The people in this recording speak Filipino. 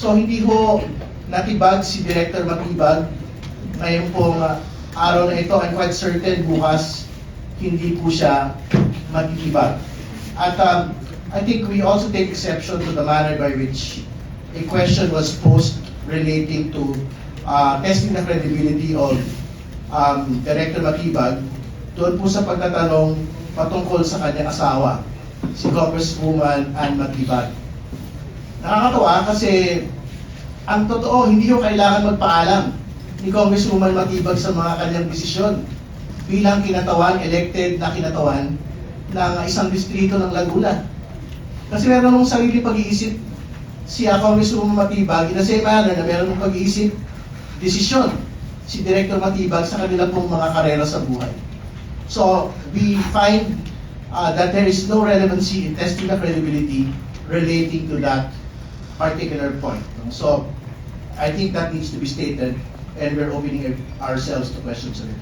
So hindi ho natibag si Director Matibag ngayon pong araw na ito. I'm quite certain bukas hindi po siya matitibag. At I think we also take exception to the manner by which a question was posed relating to testing the credibility of Director Matibag doon po sa pagtatanong patungkol sa kanyang asawa, si Congresswoman Ann Matibag. Nakakatawa kasi ang totoo, hindi ko kailangan magpaalam ni Congresswoman Matibag sa mga kanyang desisyon bilang kinatawan, elected na kinatawan ng isang distrito ng Laguna. Kasi meron mong sarili pag-iisip si Congresswoman Matibag in the same manner na meron mong pag-iisip, desisyon si Director Matibag sa kanilang pong mga karera sa buhay. So, we find that there is no relevancy in testing the credibility relating to that particular point. So, I think that needs to be stated, and we're opening ourselves to questions of it.